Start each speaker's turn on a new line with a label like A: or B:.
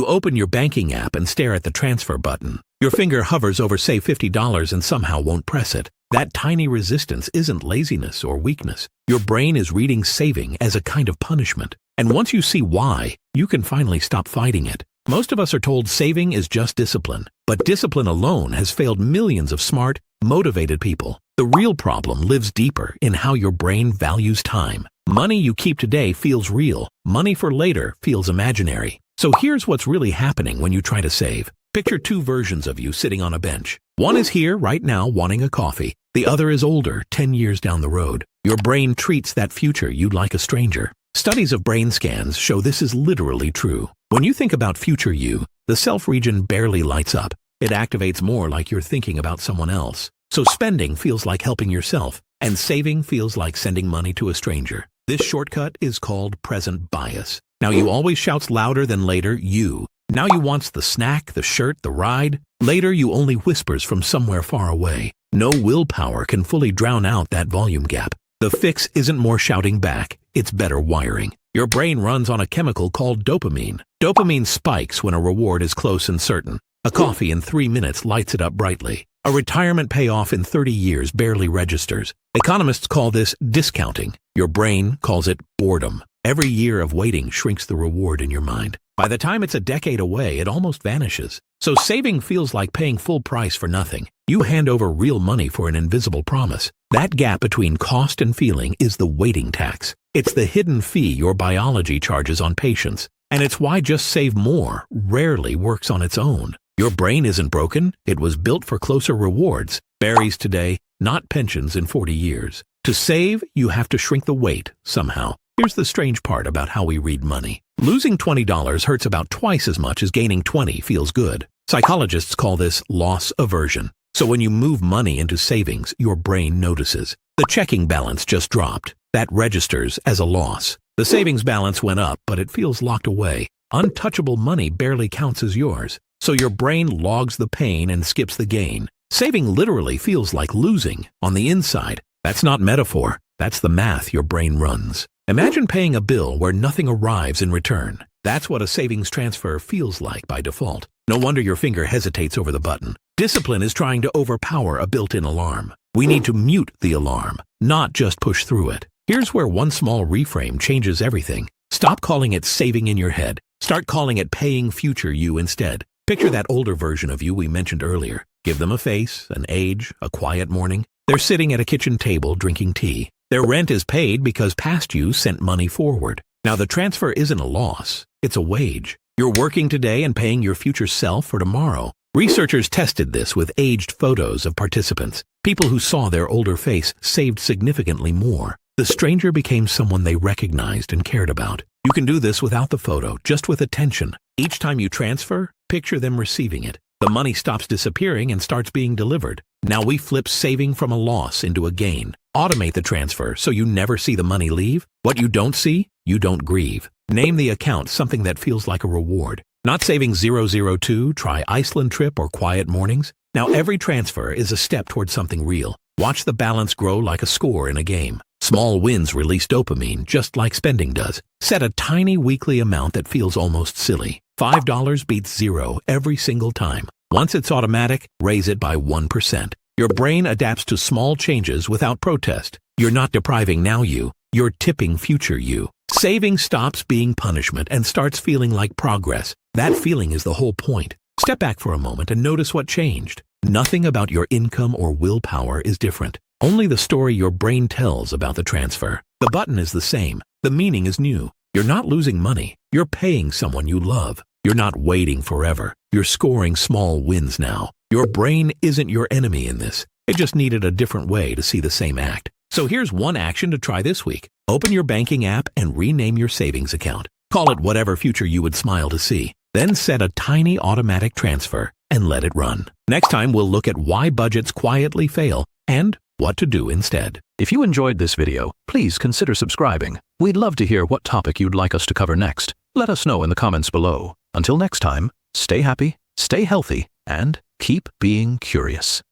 A: You open your banking app and stare at the transfer button. Your finger hovers over, say, $50 and somehow won't press it. That tiny resistance isn't laziness or weakness. Your brain is reading saving as a kind of punishment. And once you see why, you can finally stop fighting it. Most of us are told saving is just discipline, but discipline alone has failed millions of smart, motivated people. The real problem lives deeper in how your brain values time. Money you keep today feels real. Money for later feels imaginary. So here's what's really happening when you try to save. Picture two versions of you sitting on a bench. One is here right now wanting a coffee. The other is older, 10 years down the road. Your brain treats that future you like a stranger. Studies of brain scans show this is literally true. When you think about future you, the self region barely lights up. It activates more like you're thinking about someone else. So spending feels like helping yourself, and saving feels like sending money to a stranger. This shortcut is called present bias. Now you always shouts louder than later, you. Now you wants the snack, the shirt, the ride. Later you only whispers from somewhere far away. No willpower can fully drown out that volume gap. The fix isn't more shouting back, it's better wiring. Your brain runs on a chemical called dopamine. Dopamine spikes when a reward is close and certain. A coffee in 3 minutes lights it up brightly. A retirement payoff in 30 years barely registers. Economists call this discounting. Your brain calls it boredom. Every year of waiting shrinks the reward in your mind. By the time it's a decade away, it almost vanishes. So saving feels like paying full price for nothing. You hand over real money for an invisible promise. That gap between cost and feeling is the waiting tax. It's the hidden fee your biology charges on patience. And it's why just save more rarely works on its own. Your brain isn't broken. It was built for closer rewards. Berries today, not pensions in 40 years. To save, you have to shrink the weight somehow. Here's the strange part about how we read money. Losing $20 hurts about twice as much as gaining 20 feels good. Psychologists call this loss aversion. So when you move money into savings, your brain notices. The checking balance just dropped. That registers as a loss. The savings balance went up, but it feels locked away. Untouchable money barely counts as yours. So your brain logs the pain and skips the gain. Saving literally feels like losing on the inside. That's not metaphor. That's the math your brain runs. Imagine paying a bill where nothing arrives in return. That's what a savings transfer feels like by default. No wonder your finger hesitates over the button. Discipline is trying to overpower a built-in alarm. We need to mute the alarm, not just push through it. Here's where one small reframe changes everything. Stop calling it saving in your head. Start calling it paying future you instead. Picture that older version of you we mentioned earlier. Give them a face, an age, a quiet morning. They're sitting at a kitchen table drinking tea. Their rent is paid because past you sent money forward. Now the transfer isn't a loss, it's a wage. You're working today and paying your future self for tomorrow. Researchers tested this with aged photos of participants. People who saw their older face saved significantly more. The stranger became someone they recognized and cared about. You can do this without the photo, just with attention. Each time you transfer, picture them receiving it. The money stops disappearing and starts being delivered. Now we flip saving from a loss into a gain. Automate the transfer so you never see the money leave. What you don't see, you don't grieve. Name the account something that feels like a reward. Not saving 002, try Iceland trip or quiet mornings. Now every transfer is a step towards something real. Watch the balance grow like a score in a game. Small wins release dopamine just like spending does. Set a tiny weekly amount that feels almost silly. $5 beats zero every single time. Once it's automatic, raise it by 1%. Your brain adapts to small changes without protest. You're not depriving now you, you're tipping future you. Saving stops being punishment and starts feeling like progress. That feeling is the whole point. Step back for a moment and notice what changed. Nothing about your income or willpower is different. Only the story your brain tells about the transfer. The button is the same. The meaning is new. You're not losing money. You're paying someone you love. You're not waiting forever. You're scoring small wins now. Your brain isn't your enemy in this. It just needed a different way to see the same act. So here's one action to try this week. Open your banking app and rename your savings account. Call it whatever future you would smile to see. Then set a tiny automatic transfer and let it run. Next time we'll look at why budgets quietly fail and what to do instead.
B: If you enjoyed this video, please consider subscribing. We'd love to hear what topic you'd like us to cover next. Let us know in the comments below. Until next time, stay happy, stay healthy, and keep being curious.